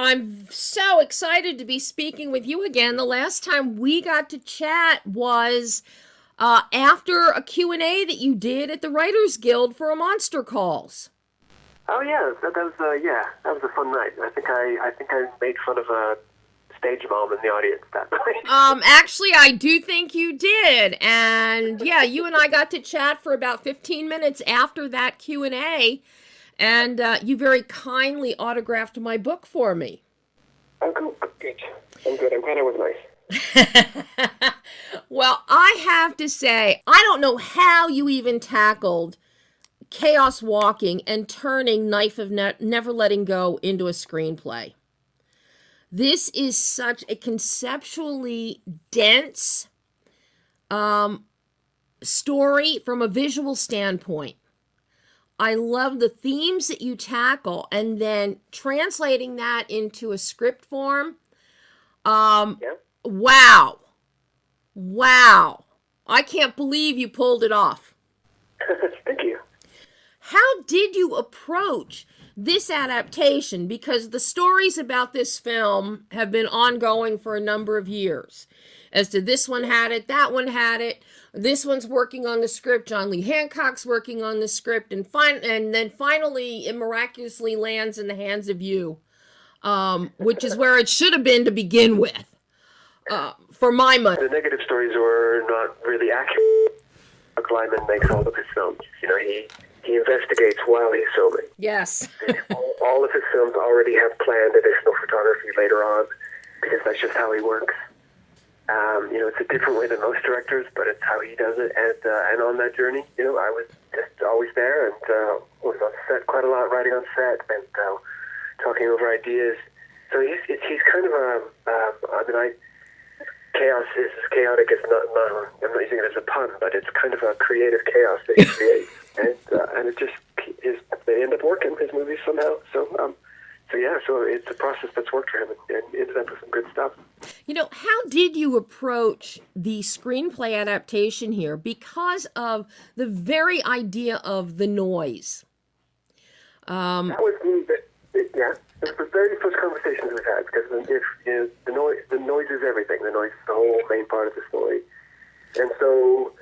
I'm so excited to be speaking with you again. The last time we got to chat was after a Q&A that you did at the Writers Guild for A Monster Calls. Oh yeah, that was a fun night. I think I made fun of a stage mom in the audience that night. Actually, I do think you did, and yeah, you and I got to chat for about 15 minutes after that Q&A. And you very kindly autographed my book for me. Oh, cool. Good. I'm good. I'm glad I was nice. Well, I have to say, I don't know how you even tackled Chaos Walking and turning Knife of Never Letting Go into a screenplay. This is such a conceptually dense story from a visual standpoint. I love the themes that you tackle, and then translating that into a script form. Wow. I can't believe you pulled it off. Thank you. How did you approach this adaptation? Because the stories about this film have been ongoing for a number of years. As to this one had it, that one had it. This one's working on the script. John Lee Hancock's working on the script, and then finally it miraculously lands in the hands of you, which is where it should have been to begin with. For my money, the negative stories were not really accurate. Liman makes all of his films. You know, he investigates while he's filming. Yes. all of his films already have planned additional photography later on, because that's just how he works. It's a different way than most directors, but it's how he does it. And on that journey, I was just always there and was on set quite a lot, writing on set and talking over ideas. So he's kind of chaos is as chaotic as not. I'm not using it as a pun, but it's kind of a creative chaos that he creates, and it just is. They end up working his movies somehow. So it's a process that's worked for him and ended up with some good stuff. How did you approach the screenplay adaptation here because of the very idea of the noise? That was it was the very first conversations we've had, because the noise is everything. The noise is the whole main part of the story. And so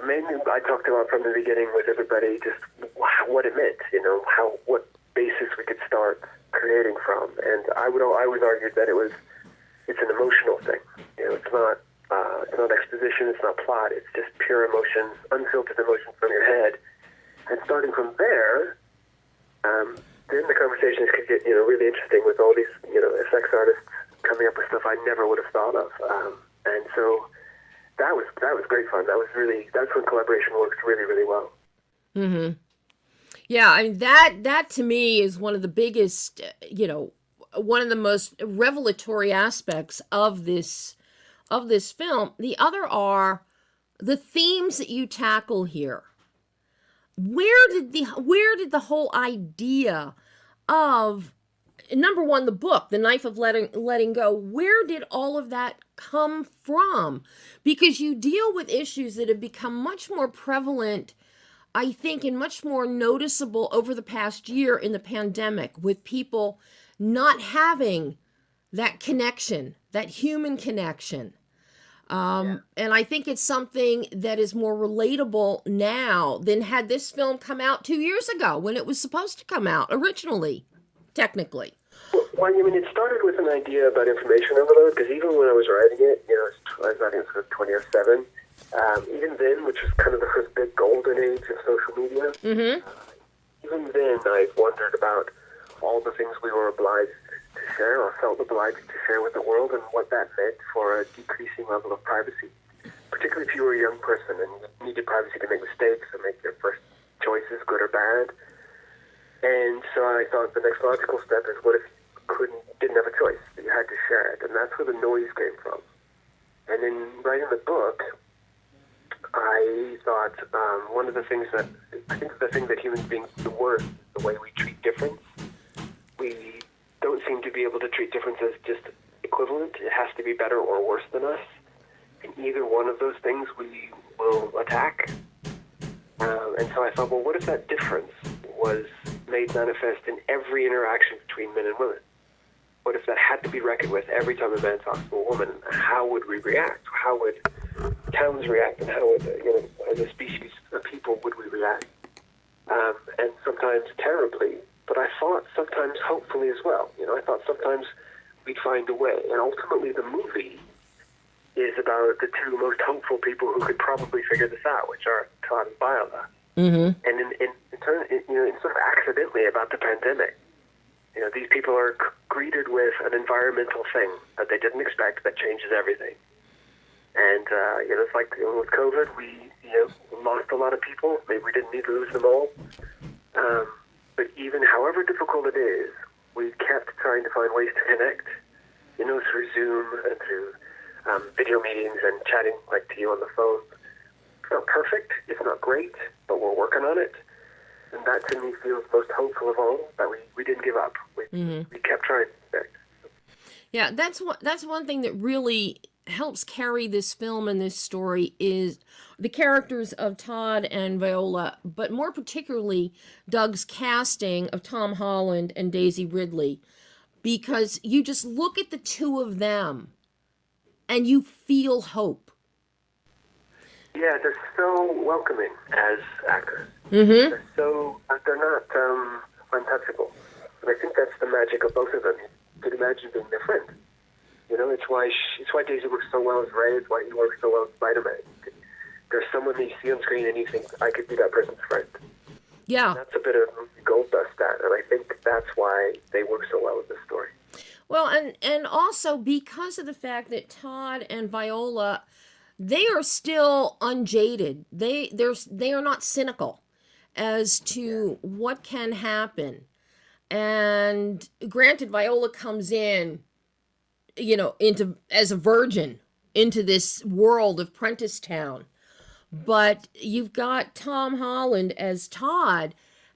mainly I talked about from the beginning with everybody just what it meant, what basis we could start creating from. And I always argued that it's an emotional thing. It's not exposition, it's not plot, it's just pure emotion, unfiltered emotion from your head. And starting from there, then the conversations could get really interesting with all these effects artists coming up with stuff I never would have thought of. And so that was great fun. That's when collaboration works really, really well. Mm-hmm. Yeah, I mean that to me is one of the biggest, one of the most revelatory aspects of this film. The other are the themes that you tackle here. Where did the whole idea of, number one, the book, The Knife of Letting Go, where did all of that come from? Because you deal with issues that have become much more prevalent, I think, and much more noticeable over the past year in the pandemic, with people not having that connection, that human connection. And I think it's something that is more relatable now than had this film come out 2 years ago when it was supposed to come out originally, technically. Well, it started with an idea about information overload, because even when I was writing it, I was writing it for 2007, even then, which was kind of the first big golden age of social media, even then I wondered about all the things we were obliged to share, or felt obliged to share with the world, and what that meant for a decreasing level of privacy, particularly if you were a young person and you needed privacy to make mistakes or make your first choices, good or bad. And so I thought the next logical step is, what if you didn't have a choice? shared, and that's where the noise came from. And in writing the book, I thought one of the things that, I think the thing that humans beings do the worst, the way we treat difference. We don't seem to be able to treat difference as just equivalent. It has to be better or worse than us. And either one of those things we will attack. And so I thought, well, what if that difference was made manifest in every interaction between men and women? What if that had to be reckoned with every time a man talks to a woman? How would we react? How would towns react? And how would, as a species of people, would we react? And sometimes terribly, but I thought sometimes hopefully as well. I thought sometimes we'd find a way. And ultimately the movie is about the two most hopeful people who could probably figure this out, which are Todd and Viola. Mm-hmm. And in turn, sort of accidentally about the pandemic. These people are greeted with an environmental thing that they didn't expect that changes everything. And, it's like with COVID, we lost a lot of people. Maybe we didn't need to lose them all. But even however difficult it is, we kept trying to find ways to connect, through Zoom and through video meetings and chatting like to you on the phone. It's not perfect. It's not great, but we're working on it. And that to me feels most hopeful of all, that we didn't give up. We kept trying to connect. Yeah, that's one thing that really helps carry this film and this story is the characters of Todd and Viola, but more particularly Doug's casting of Tom Holland and Daisy Ridley, because you just look at the two of them and you feel hope. Yeah, they're so welcoming as actors. Mm-hmm. They're not untouchable. And I think that's the magic of both of them. You could imagine being their friend. It's why Daisy works so well as Ray. It's why he works so well as Spider-Man. There's someone that you see on screen and you think, I could be that person's friend. Yeah. And that's a bit of gold dust that, and I think that's why they work so well with this story. Well, and also because of the fact that Todd and Viola, they are still unjaded. They are not cynical as to what can happen. And granted, Viola comes in, as a virgin into this world of Prentice Town. But you've got Tom Holland as Todd,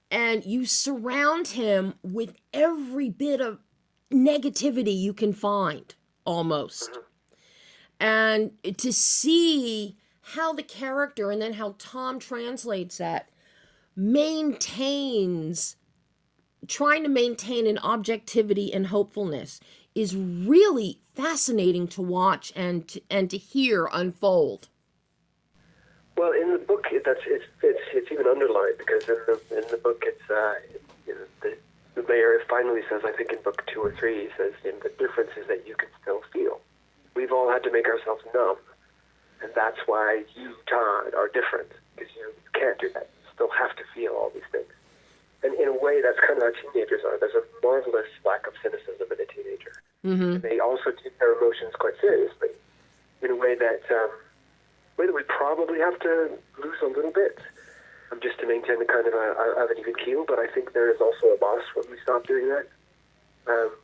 and you surround him with every bit of negativity you can find, almost. Mm-hmm. And to see how the character, and then how Tom translates that, trying to maintain an objectivity and hopefulness is really fascinating to watch and to hear unfold. Well, in the book, it's even underlined, because in the book the mayor finally says, I think in book 2 or 3, he says, the difference is that you can still feel. We've all had to make ourselves numb, and that's why you, Todd, are different, because you can't do that. You still have to feel all these things. And in a way, that's kind of how teenagers are. There's a marvelous lack of cynicism in a teenager. Mm-hmm. And they also take their emotions quite seriously, in a way that we probably have to lose a little bit, just to maintain the kind of an even keel. But I think there is also a loss when we stop doing that.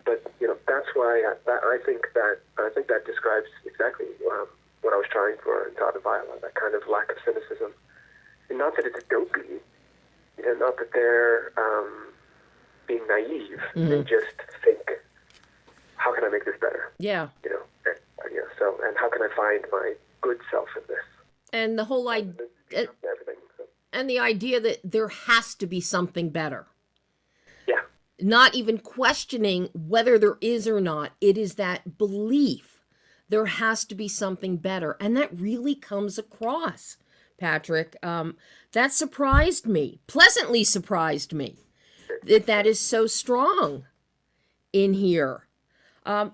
But that's why I think that describes exactly what I was trying for in Todd and Viola. That kind of lack of cynicism, and not that it's dopey, not that they're being naive. Mm-hmm. They just think, how can I make this better? Yeah. And how can I find my good self in this? And the whole idea, and the idea that there has to be something better. Yeah. Not even questioning whether there is or not. It is that belief there has to be something better. And that really comes across, Patrick. That surprised me, pleasantly surprised me, that is so strong in here. Talk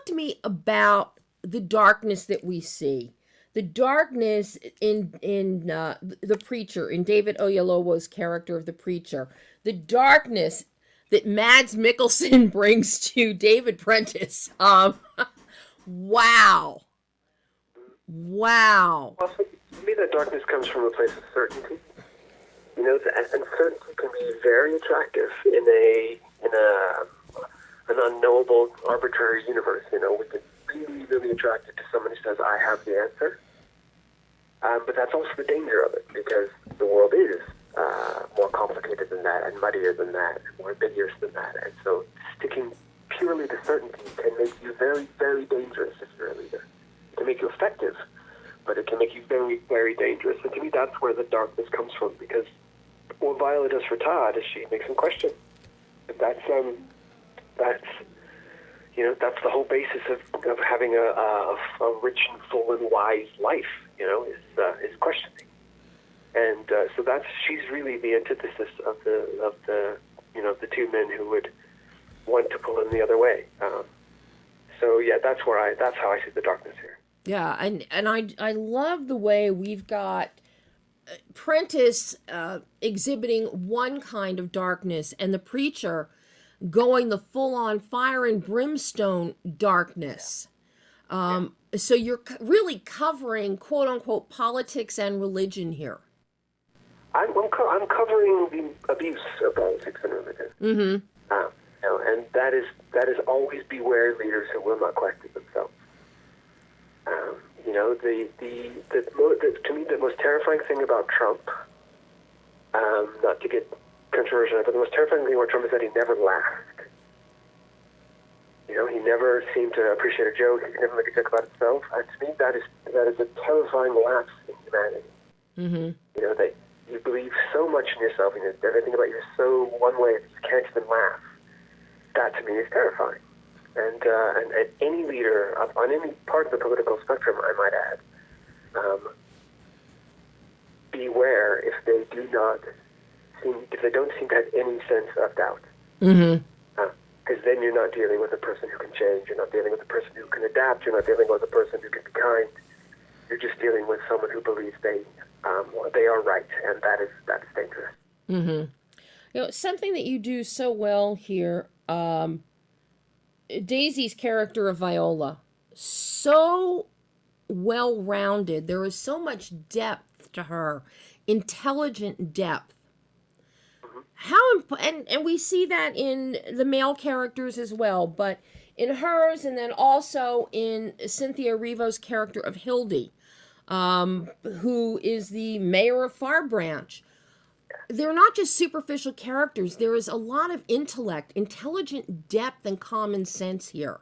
to me about the darkness that we see. The darkness in the preacher, in David Oyelowo's character of the preacher. The darkness that Mads Mikkelsen brings to David Prentice. Wow. Well, for me, that darkness comes from a place of certainty. And certainty can be very attractive in a an unknowable, arbitrary universe. You know, we can really, really attracted to someone who says, I have the answer. But that's also the danger of it, because the world is more complicated than that, and muddier than that, and more ambiguous than that. And so sticking purely to certainty can make you very, very dangerous if you're a leader. It can make you effective, but it can make you very, very dangerous. And to me, that's where the darkness comes from, because what Viola does for Todd is she makes him question. And that's that's the whole basis of having a rich and full and wise life. You know, is questioning. And so she's really the antithesis of the two men who would want to pull him the other way. So yeah, that's how I see the darkness here. Yeah, and I love the way we've got Prentice exhibiting one kind of darkness, and the preacher going the full-on fire and brimstone darkness. So you're really covering, quote-unquote, politics and religion here. I'm covering the abuse of politics and religion. Mm-hmm. And that is always beware leaders who will not question themselves. To me, the most terrifying thing about Trump, not to get controversial, but the most terrifying thing about Trump is that he never laughed. You know, he never seemed to appreciate a joke. He could never make a joke about himself. And to me, that is a terrifying lapse in humanity. Mm-hmm. You know, that you believe so much in yourself, and everything about you is so one way that you can't even laugh. That to me is terrifying. And any leader on any part of the political spectrum, I might add, beware if they don't seem to have any sense of doubt. Mm-hmm. Because then you're not dealing with a person who can change. You're not dealing with a person who can adapt. You're not dealing with a person who can be kind. You're just dealing with someone who believes they are right, and that's dangerous. Mm-hmm. You know, something that you do so well here, Daisy's character of Viola, so well-rounded. There is so much depth to her, intelligent depth. And we see that in the male characters as well, but in hers, and then also in Cynthia Erivo's character of Hildy, who is the mayor of Far Branch. They're not just superficial characters. There is a lot of intellect, intelligent depth, and common sense here.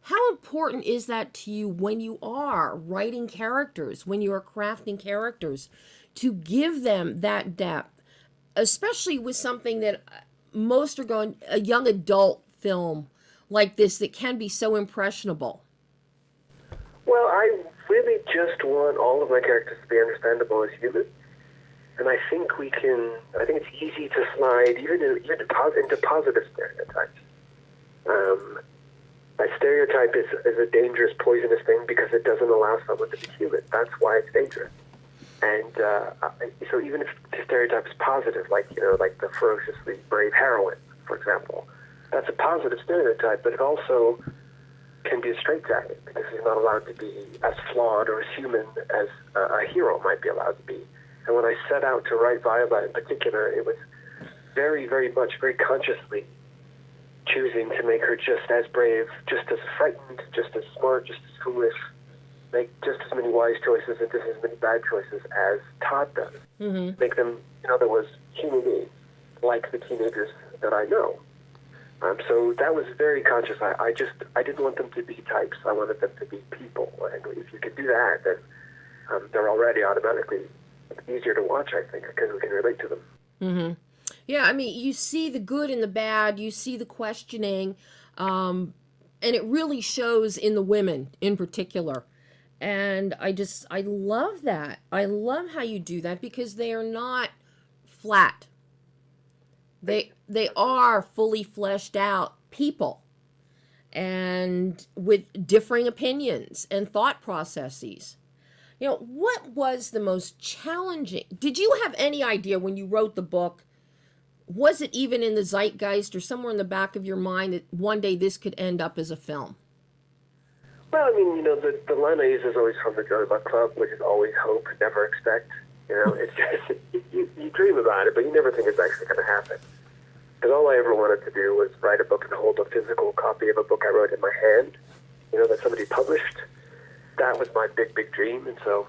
How important is that to you when you are writing characters, when you are crafting characters, to give them that depth? Especially with something that most are going, a young adult film like this that can be so impressionable. Well, I really just want all of my characters to be understandable as humans. And I think it's easy to slide even into positive stereotypes. A stereotype is a dangerous, poisonous thing because it doesn't allow someone to be human. That's why it's dangerous. And so even if the stereotype is positive, like the ferociously brave heroine, for example, that's a positive stereotype, but it also can be a straitjacket because he's not allowed to be as flawed or as human as a hero might be allowed to be. And when I set out to write Viola in particular, it was very, very much, very consciously choosing to make her just as brave, just as frightened, just as smart, just as foolish, make just as many wise choices and just as many bad choices as Todd does. Mm-hmm. Make them, in other words, human beings, like the teenagers that I know. So that was very conscious. I didn't want them to be types. I wanted them to be people. And if you could do that, then they're already automatically easier to watch, I think, because we can relate to them. Mm-hmm. Yeah, I mean, you see the good and the bad. You see the questioning. And it really shows in the women in particular. And I love that. I love how you do that because they are not flat. They are fully fleshed out people and with differing opinions and thought processes. You know, what was the most challenging? Did you have any idea when you wrote the book, was it even in the zeitgeist or somewhere in the back of your mind that one day this could end up as a film? Well, I mean, the line I use is always from the Joy Luck Club, which is always hope, never expect. It's just, you dream about it, but you never think it's actually going to happen. Because all I ever wanted to do was write a book and hold a physical copy of a book I wrote in my hand, that somebody published. That was my big, big dream. And so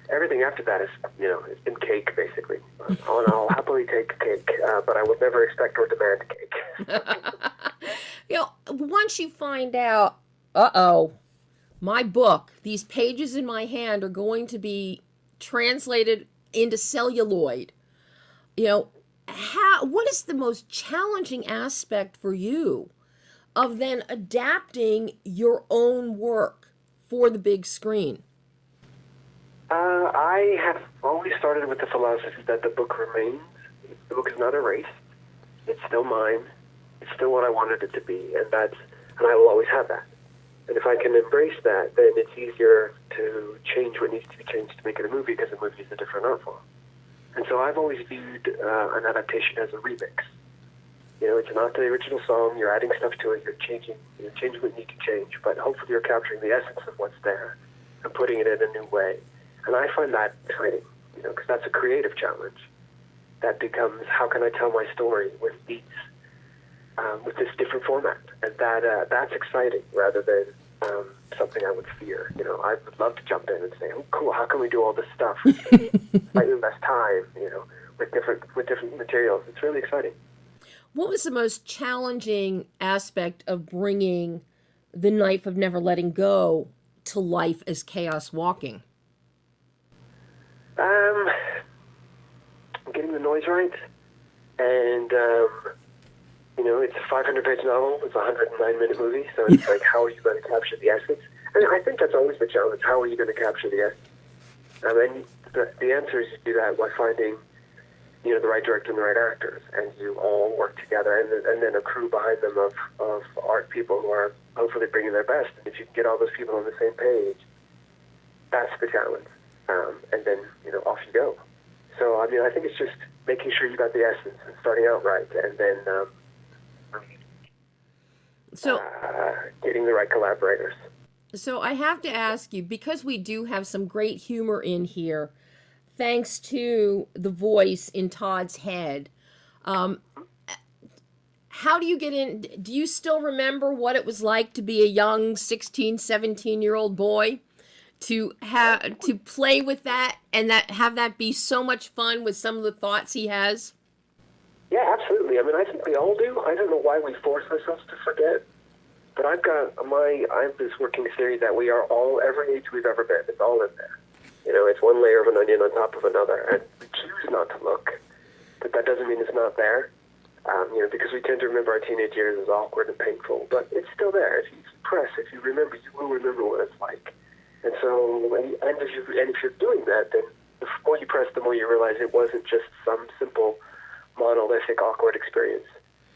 everything after that is, it's been cake, basically. I'll happily take cake, but I would never expect or demand cake. Once you find out, my book, these pages in my hand are going to be translated into celluloid. What is the most challenging aspect for you of then adapting your own work for the big screen? I have always started with the philosophy that the book remains. The book is not erased. It's still mine. It's still what I wanted it to be, and I will always have that. And if I can embrace that, then it's easier to change what needs to be changed to make it a movie, because a movie is a different art form. And so I've always viewed an adaptation as a remix. It's not the original song. You're adding stuff to it. You're changing what you need to change, but hopefully you're capturing the essence of what's there and putting it in a new way. And I find that exciting, because that's a creative challenge. That becomes, how can I tell my story with beats, with this different format? And that's exciting rather than something I would fear. I would love to jump in and say, oh, cool, how can we do all this stuff? Slightly less time, with different materials. It's really exciting. What was the most challenging aspect of bringing The Knife of Never Letting Go to life as Chaos Walking? Getting the noise right, and it's a 500-page novel. It's a 109-minute movie, so it's like, how are you going to capture the essence? And I think that's always the challenge. How are you going to capture the essence? And the answer is, you do that by finding, the right director and the right actors, and you all work together, and then a crew behind them of art people who are hopefully bringing their best. And if you can get all those people on the same page, that's the challenge. And then, off you go. So, I think it's just making sure you got the essence and starting out right, and then getting the right collaborators. So I have to ask you, because we do have some great humor in here, thanks to the voice in Todd's head, how do you get in? Do you still remember what it was like to be a young 16, 17-year-old boy? To play with that and have that be so much fun with some of the thoughts he has? Yeah, absolutely. I think we all do. I don't know why we force ourselves to forget, but I have this working theory that we are all, every age we've ever been, it's all in there. It's one layer of an onion on top of another, and we choose not to look, but that doesn't mean it's not there, because we tend to remember our teenage years as awkward and painful, but it's still there. If you press, if you remember, you will remember what it's like. And so, if you're doing that, then the more you press, the more you realize it wasn't just some simple, monolithic, awkward experience.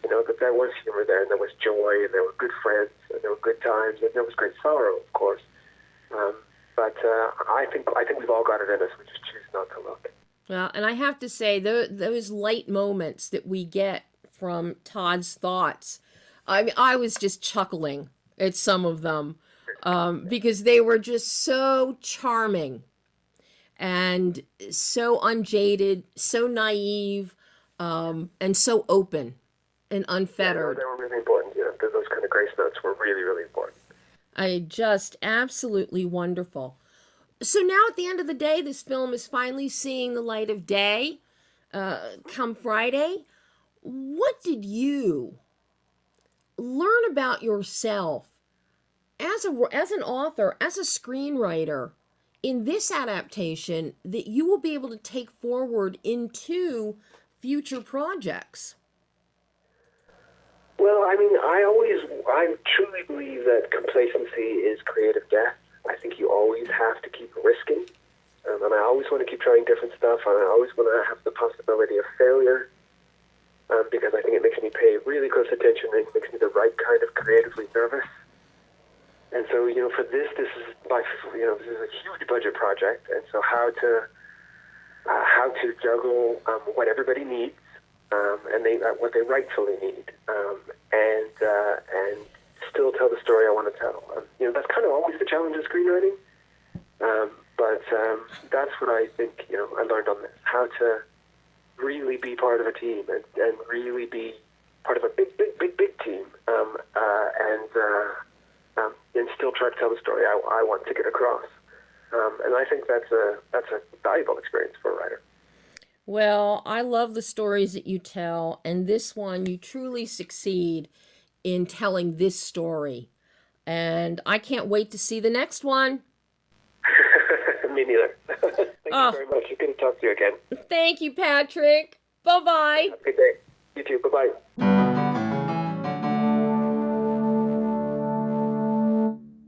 That there was humor there, and there was joy, and there were good friends, and there were good times, and there was great sorrow, of course. But I think we've all got it in us. We just choose not to look. Well, and I have to say, those light moments that we get from Todd's thoughts, I was just chuckling at some of them. Because they were just so charming and so unjaded, so naive, and so open and unfettered. Yeah, they were really important. Those kind of grace notes were really, really important. Just absolutely wonderful. So now at the end of the day, this film is finally seeing the light of day come Friday. What did you learn about yourself as an author, as a screenwriter, in this adaptation that you will be able to take forward into future projects? Well, I truly believe that complacency is creative death. I think you always have to keep risking, and I always want to keep trying different stuff, and I always want to have the possibility of failure, because I think it makes me pay really close attention, and it makes me the right kind of creatively nervous. And so, for this is this is a huge budget project, and so how to juggle what everybody needs, and what they rightfully need, and still tell the story I want to tell. That's kind of always the challenge of screenwriting, but that's what I think I learned on this: how to really be part of a team and really be part of a big team, and still try to tell the story I want to get across. And I think that's a valuable experience for a writer. Well, I love the stories that you tell, and this one, you truly succeed in telling this story. And I can't wait to see the next one. Me neither. Thank you very much. It's good to talk to you again. Thank you, Patrick. Bye-bye. Have a good day. You too. Bye-bye.